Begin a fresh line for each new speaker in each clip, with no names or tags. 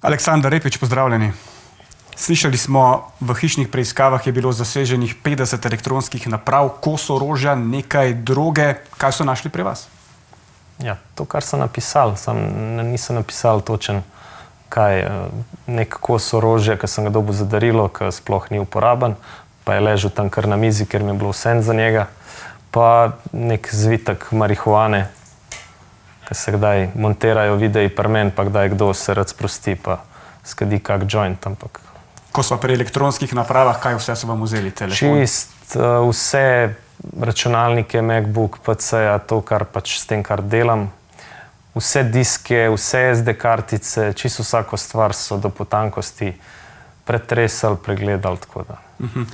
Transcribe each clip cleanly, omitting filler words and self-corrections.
Aleksandar Repič, pozdravljeni. Slišali smo, v hišnih preiskavah je bilo zaseženih 50 elektronskih naprav, kos orožja, nekaj droge. Kaj so našli pri vas?
Ja, to, kar sem napisal, nisem napisal točen kaj. Nek kos orožja, ki sem ga dobil za darilo, ki sploh ni uporaben, pa je ležal tam kar na mizi, ker mi je bilo vseeno za njega. Pa nek zvitek marihuane, ki se kdaj montirajo videi pri meni, pa kdaj kdo se rad sprosti, pa skadi kak joint, ampak...
Ko smo pri elektronskih napravah, kaj vse so vam vzeli? Telefon?
Čist vse računalnike, MacBook, PC-ja, to, kar pač s tem, kar delam. Vse diske, vse SD kartice, čisto vsako stvar so do potankosti pretresali, pregledali, tako da.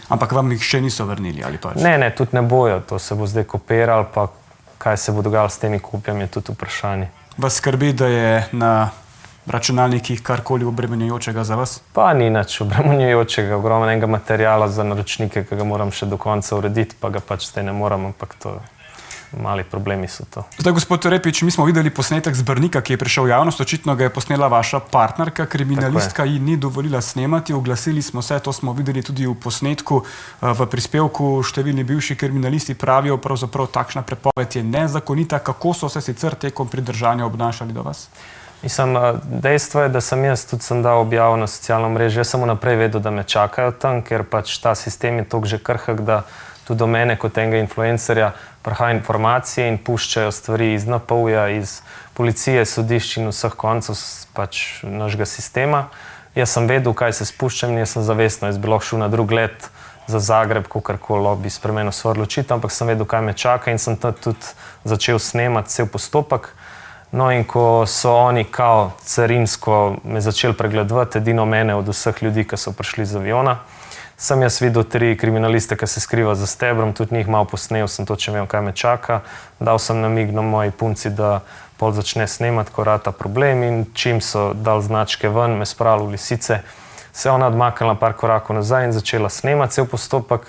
Ampak vam jih še niso vrnili, ali pač?
Ne, tudi ne bojo, to se bo zdaj kopiralo, pa kaj se bo dogajalo s temi kopijami, je tudi vprašanje.
Vas skrbi, da je na računalnikih karkoli obremenjujočega za vas?
Pa ni nič obremenjujočega, ogromnega materijala za naročnike, ki ga moram še do konca urediti, pa ga pač zdaj ne moram, ampak to mali problemi so to.
Zdaj, gospod Repič, mi smo videli posnetek z Brnika, ki je prišel v javnost, očitno ga je posnela vaša partnerka, kriminalistka ji ni dovolila snemati, oglasili smo se, to smo videli tudi v posnetku, v prispevku. Številni bivši kriminalisti pravijo, pravzaprav takšna prepoved je nezakonita. Kako so se sicer tekom pridržanja obnašali do vas?
Mislim, dejstvo je, da sem dal objavo na socialno mrežo. Jaz sem vnaprej vedel, da me čakajo tam, ker pač ta sistem je toliko že krhek, da tudi do mene kot enega influencerja prihajajo informacije in puščajo stvari iz NPU-ja, iz policije, sodišč in vseh koncev pač našega sistema. Jaz sem vedel, kaj se spuščam in jaz sem zavestno. Jaz bi lahko šel na drug let za Zagreb, kakorkoli bi spremenil svojo odločitev, ampak sem vedel, kaj me čaka in sem tudi začel snemati cel postopek. No, in ko so oni kao carinsko me začeli pregledovati, edino mene od vseh ljudi, ki so prišli z aviona, sem jaz videl 3 kriminaliste, ki se skriva za stebrom, tudi njih malo posnel, sem točno vedel, kaj me čaka. Dal sem namig na moji punci, da pol začne snemati, ko rata problem, in čim so dal značke ven, me spravili v lisice, se ona odmaknila par korakov nazaj in začela snemati cel postopek.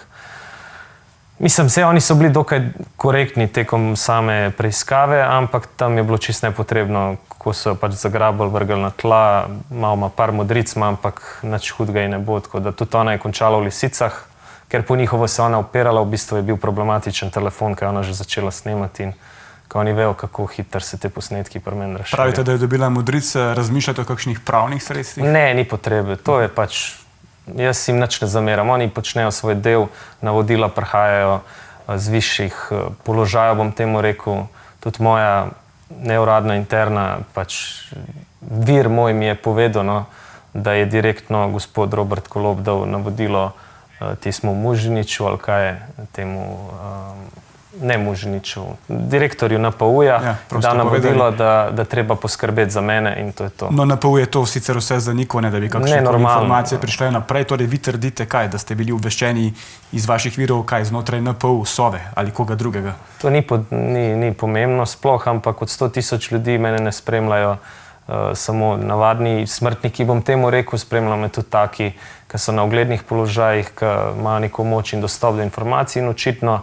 Mislim, oni so bili dokaj korektni tekom same preiskave, ampak tam je bilo čisto nepotrebno, ko so pač zagrabili, vrgli na tla, malo ima par modric, ampak nič hudega ji ne bo, tako da tudi ona je končala v lisicah, ker po njihovo se ona opirala, v bistvu je bil problematičen telefon, ki je ona že začela snemati in ko oni vejo, kako hitro se te posnetki pri meni razširijo.
Pravite, da je dobila modrice, razmišljate o kakšnih pravnih sredstvih?
Ne, ni potrebe, to je pač... Jaz jim nič ne zameram, oni počnejo svoj del, navodila prihajajo z višjih položajev, bom temu rekel, tudi moja neuradna interna, pač vir moj mi je povedal, da je direktno gospod Robert Golob dal navodilo tismu Muženiču, ali kaj je temu, ne Muženiču, direktorju NPU-ja, da navodilo, da treba poskrbeti za mene in to je to.
No, NPU je to sicer vse zanikal, ne da bi kakšne informacije prišle naprej, torej vi trdite kaj, da ste bili obveščeni iz vaših virov, kaj znotraj NPU, Sove ali koga drugega?
To ni pomembno sploh, ampak od 100.000 ljudi mene ne spremljajo samo navadni smrtniki, bom temu rekel, spremljajo me tudi taki, ki so na uglednih položajih, ki imajo neko moč in dostop do informacij in očitno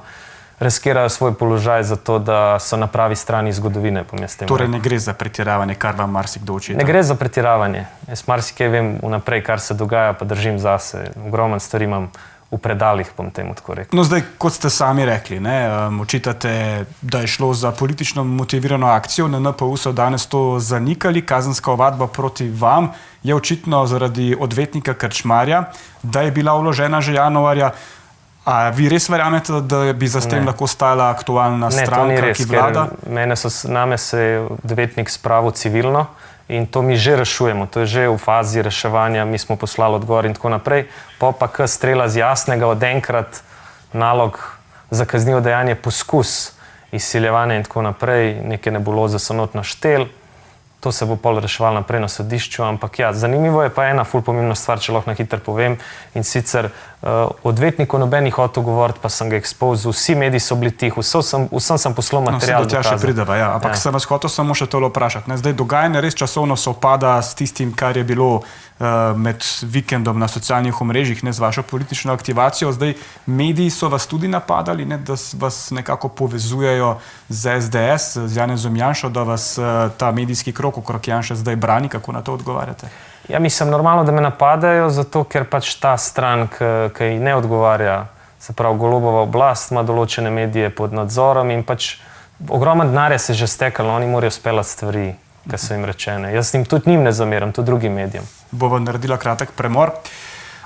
riskirajo svoj položaj za to, da so na pravi strani zgodovine.
Torej ne gre za pretiravanje, kar vam marsikdo očita?
Ne gre za pretiravanje. Jaz marsikaj vem vnaprej, kar se dogaja, pa držim zase. Ogromno stvari imam v predalih, bom temu tako rekel.
No zdaj, kot ste sami rekli, očitate, da je šlo za politično motivirano akcijo, na NPU so danes to zanikali, kazenska ovadba proti vam je očitno zaradi odvetnika Krčmarja, da je bila vložena že januarja. A vi res verjamete, da bi za s tem lahko stala aktualna stranka, ki vlada?
Ne, to ni res, ker name se je odvetnik spravil civilno in to mi že rešujemo. To je že v fazi reševanja, mi smo poslali odgovor in tako naprej. Pa strela z jasnega od enkrat nalog za kaznivo dejanje, poskus izsiljevanja in tako naprej, neke nebuloze so not naštel. To se bo pol reševalo naprej na sodišču, ampak ja, zanimivo je pa ena ful pomembna stvar, če lahko na hitro povem, in sicer odvetniku noben ni hotel govoriti, pa sem ga ekspozil, vsi mediji so bili tiho, vsem sem poslal material dokazal.
No, se do tja še prideva, ja, ampak sem vas hotel samo še tole vprašati. Zdaj, dogajanje res časovno sovpada s tistim, kar je bilo med vikendom na socialnih omrežjih, ne z vašo politično aktivacijo. Zdaj, mediji so vas tudi napadali, da vas nekako povezujejo z SDS, z Janezom Janšo, da vas ta medijski krog okrog Janše zdaj brani. Kako na to odgovarjate?
Ja, mislim, normalno, da me napadajo, zato ker pač ta stran, ki ji ne odgovarja, se pravi Golobova oblast, ima določene medije pod nadzorom in pač ogromno denarja se je že stekalo, oni morajo speljati stvari, ki so jim rečene. Jaz tudi njim ne zameram, tudi drugim medijem.
Bova naredila kratek premor.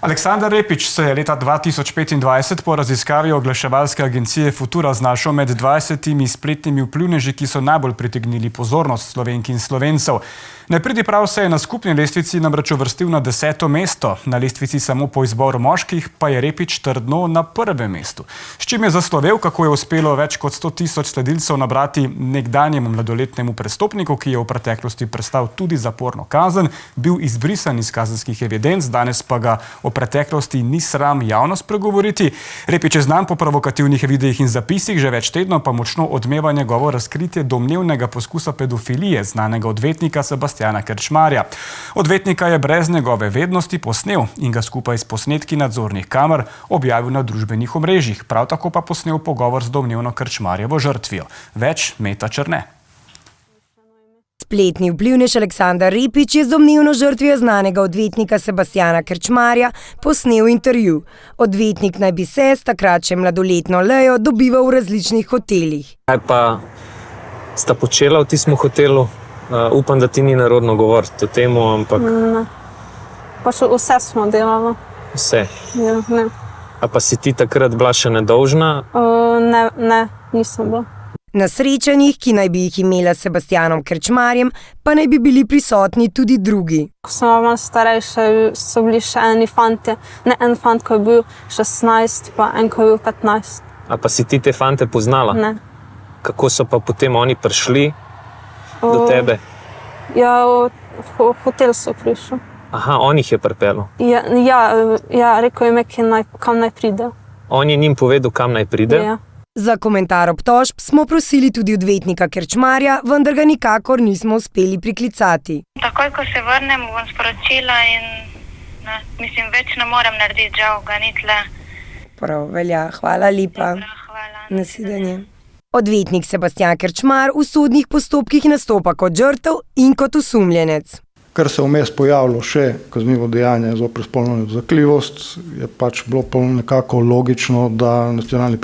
Aleksandar Repić se je leta 2025 po raziskavi oglaševalske agencije Futura znašel med 20 spletnimi vplivneži, ki so najbolj pritegnili pozornost Slovenk in Slovencev. Nepridiprav se je na skupni lestvici namreč uvrstil na 10. mesto. Na lestvici samo po izboru moških pa je Repić trdno na 1. mestu. S čim je zaslovel, kako je uspelo več kot 100.000 sledilcev nabrati nekdanjemu mladoletnemu prestopniku, ki je v preteklosti prestal tudi zaporno kazen, bil izbrisan iz kazenskih evidenc, danes pa ga o preteklosti ni sram javno spregovoriti. Repić je znan po provokativnih videih in zapisih, že več tednov pa močno odmeva njegovo razkritje domnevnega poskusa pedofilije znanega odvetnika Sebastiana Krčmarja. Odvetnika je brez njegove vednosti posnel in ga skupaj s posnetki nadzornih kamer objavil na družbenih omrežjih. Prav tako pa posnel pogovor z domnevno Krčmarjevo žrtvijo. Več Meta Černe.
Spletni vplivnež Aleksandar Repić je z domnevno žrtvijo znanega odvetnika Sebastiana Krčmarja posnel intervju. Odvetnik naj bi se s takrat še mladoletno Lejo dobival v različnih hotelih.
Kaj pa sta počela v tistem hotelu? Upam, da ti ni narodno govoriti o tem, ampak...
Ne. Pač vse smo delali.
Vse?
Ja, ne.
A pa si ti takrat bila še nedolžna?
Ne, nisem bila.
Na srečanjih, ki naj bi jih imela s Sebastianom Krčmarjem, pa naj bi bili prisotni tudi drugi.
Ko sem bila starejša, so bili še eni fantje. Ne, en fant, ko je bil 16, pa en, ko je bil 15.
A pa si ti te fante poznala?
Ne.
Kako so pa potem oni prišli do tebe?
Ja, v hotel so prišli.
Aha, on jih je pripeljal?
Ja, rekel je kam naj pride.
On je njim povedal, kam naj pride?
Ja.
Za komentar obtožb smo prosili tudi odvetnika Krčmarja, vendar ga nikakor nismo uspeli priklicati.
Takoj, ko se vrnem, bom sporočila in mislim, več ne morem narediti, žal ga ni tle.
Prav, velja. Hvala lepa.
Hvala.
Nasvidenje. Odvetnik Sebastian Krčmar v sodnih postopkih nastopa kot žrtev in kot osumljenec.
Ker se vmes pojavilo še kaznivo dejanje zoper spolno nedotakljivost, je pač bilo nekako logično, da Nacionalni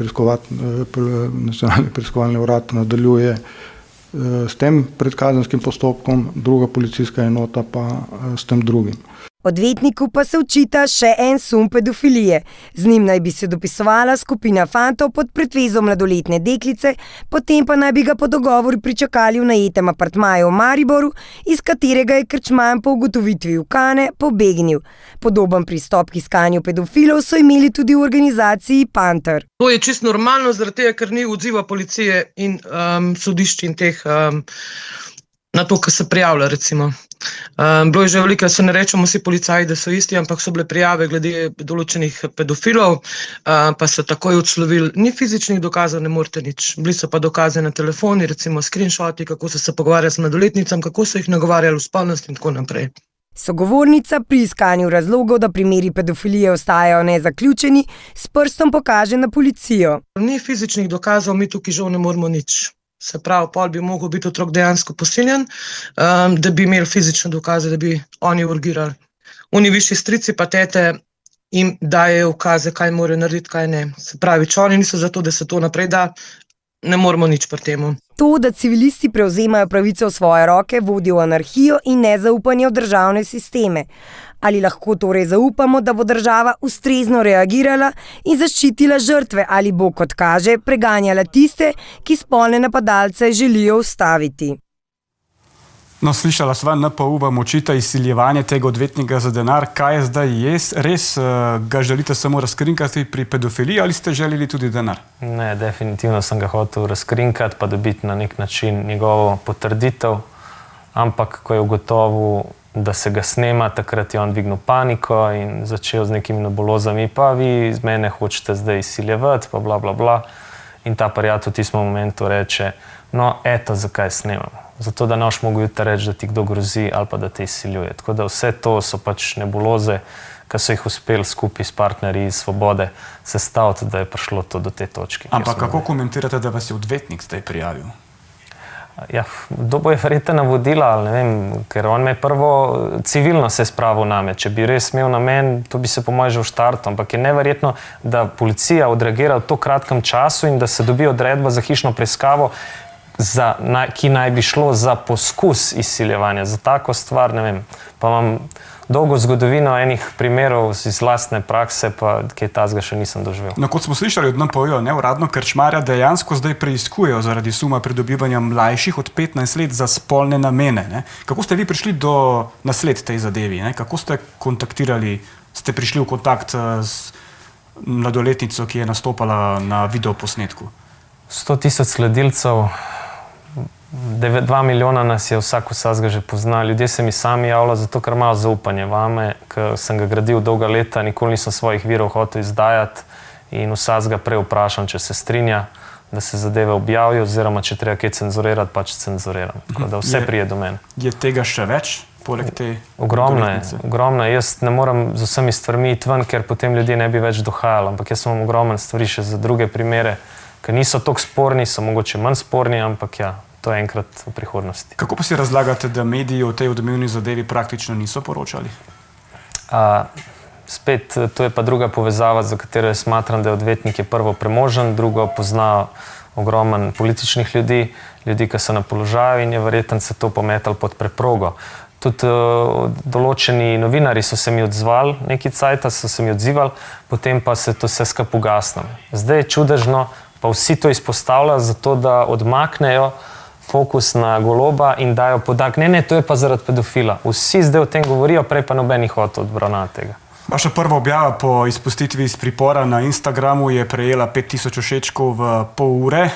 preiskovalni urad nadaljuje s tem predkazenskim postopkom, druga policijska enota pa s tem drugim.
Odvetniku pa se očita še en sum pedofilije. Z njim naj bi se dopisovala skupina fantov pod pretvezo mladoletne deklice, potem pa naj bi ga po dogovoru pričakali v najetem apartmaju v Mariboru, iz katerega je Krčman po ugotovitvi ukane pobegnil. Podoben pristop k iskanju pedofilov so imeli tudi v organizaciji Panter.
To je čisto normalno, zaradi tega, ker ni odziva policije in sodišč in teh na to, kar se prijavlja, recimo. Bilo je že veliko, se ne rečemo vsi policaji, da so isti, ampak so bile prijave glede določenih pedofilov, pa so takoj odslovili. Ni fizičnih dokazov, ne morete nič. Bili so pa dokaze na telefoni, recimo screenshoti, kako so se pogovarjali s mladoletnicami, kako so jih nagovarjali v spolnost in tako naprej.
Sogovornica pri iskanju razlogov, da primeri pedofilije ostajajo nezaključeni, s prstom pokaže na policijo.
Ni fizičnih dokazov, mi tukaj žal ne moramo nič. Se pravi, pol bi mogel biti otrok dejansko posiljen, da bi imeli fizične dokaze, da bi oni urgirali. Oni višji strici pa tete jim dajejo ukaze, kaj morajo narediti, kaj ne. Se pravi, če oni niso zato, da se to naprej da, ne moramo nič pri temu.
To, da civilisti prevzemajo pravico v svoje roke, vodi v anarhijo in nezaupanje v državne sisteme. Ali lahko torej zaupamo, da bo država ustrezno reagirala in zaščitila žrtve, ali bo, kot kaže, preganjala tiste, ki spolne napadalce želijo ustaviti?
No, slišala sva, NPU vam očita izsiljevanje tega odvetnika za denar. Kaj je zdaj res? Ga želite samo razkrinkati pri pedofiliji ali ste želeli tudi denar?
Ne, definitivno sem ga hotel razkrinkati, pa dobiti na nek način njegovo potrditev. Ampak, ko je ugotovil, da se ga snema, takrat je on dvignil paniko in začel z nekimi nebulozami, pa vi iz mene hočete zdaj izsiljevati, pa bla, bla, bla. In ta prijatelj v tistem momentu reče, no, eto, zakaj snemamo. Zato, da ne boš mogel jutri reči, da ti kdo grozi ali pa da te izsiljuje. Tako da vse to so pač nebuloze, ki so jih uspeli skupaj s partnerji iz Svobode sestaviti, da je prišlo to do te točke.
Ampak kako komentirate, da vas je odvetnik zdaj prijavil?
Ja, dobo je verjetno navodila, ali ne vem, ker on me je prvo civilno se spravil name. Če bi res imel namen, to bi se po mojem že v štartu, ampak je neverjetno, da policija odreagira v to kratkem času in da se dobi odredba za hišno preiskavo, ki naj bi šlo za poskus izsiljevanja, za tako stvar, ne vem. Pa imam dolgo zgodovino enih primerov iz lastne prakse, pa kaj tazga še nisem doživel.
No, kot smo slišali od NPO, neuradno Krčmarja dejansko zdaj preiskujejo zaradi suma pridobivanja mlajših od 15 let za spolne namene. Ne? Kako ste vi prišli do nasled tej zadevi? Ne? Kako ste kontaktirali, ste prišli v kontakt z mladoletnico, ki je nastopala na videoposnetku?
100 000 sledilcev, 2 milijona nas je vsakega že pozna. Ljudje se mi sami javljajo, zato ker imajo zaupanje vame, ker sem ga gradil dolga leta, nikoli nisem svojih virov hotel izdajati in vsakega prej vprašam, če se strinja, da se zadeve objavijo, oziroma če treba kaj cenzurirati, pač cenzuriram. Tako da vse prije do mene.
Je tega še več, poleg te
doletnice? Ogromno je. Jaz ne morem z vsemi stvarmi iti ven, ker potem ljudje ne bi več dohajali, ampak jaz imam ogromno stvari še za druge primere, ki niso toliko sporni, so mogoče manj sporni, ampak ja, to je enkrat v prihodnosti.
Kako pa si razlagate, da mediji o tej odmevni zadevi praktično niso poročali?
Spet, to je pa druga povezava, za katero jaz smatram, da je odvetnik prvo premožen, drugo pozna ogromen političnih ljudi, ki so na položaju in je verjetno se to pometal pod preprogo. Tudi določeni novinari so se mi odzvali, neki cajta so se mi odzivali, potem pa se to vse skupaj ugasne. Zdaj je čudežno, pa vsi to izpostavljajo, zato da odmaknejo fokus na Goloba in dajo podatek. Ne, to je pa zaradi pedofila. Vsi zdaj o tem govorijo, prej pa noben ni hotel obravnavati tega.
Vaša prva objava po izpustitvi iz pripora na Instagramu je prejela 5000 všečkov v pol ure.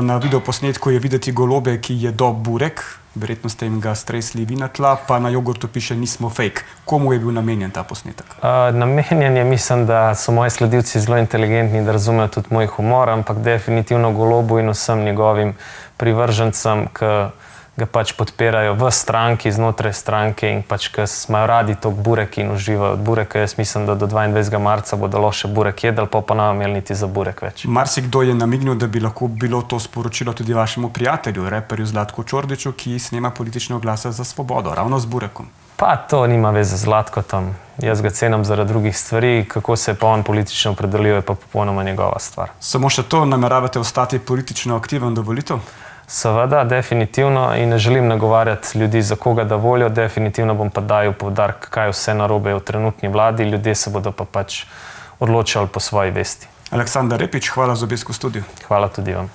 Na videoposnetku je videti Golobe, ki jedo burek. Verjetno ste jim ga stresli vi na tla, pa na jogurtu piše nismo fake. Komu je bil namenjen ta posnetek?
Namenjen je, mislim, da so moji sledilci zelo inteligentni, da razumejo tudi moj humor, ampak definitivno Golobu in vsem njegovim privržencem, ki ga pač podpirajo v stranki, znotraj stranke in pač, ki imajo radi to burek in uživajo od bureka. Jaz mislim, da do 22. marca bodo še burek jedli, pa ne bomo imeli niti za burek več.
Marsikdo je namignil, da bi lahko bilo to sporočilo tudi vašemu prijatelju, reperju Zlatku Čordiću, ki snema politične oglase za Svobodo, ravno z burekom.
Pa to nima veze z Zlatkotom. Jaz ga cenim zaradi drugih stvari, kako se pa on politično opredeljuje, pa popolnoma njegova stvar.
Samo še to, nameravate ostati politično aktiven do volitev?
Seveda, definitivno, in ne želim nagovarjati ljudi, za koga da volijo, definitivno bom pa dajal poudarek, kaj vse narobe je v trenutni vladi, ljudje se bodo pa pač odločali po svoji vesti.
Aleksandar Repić, hvala za obisk v studiu.
Hvala tudi vam.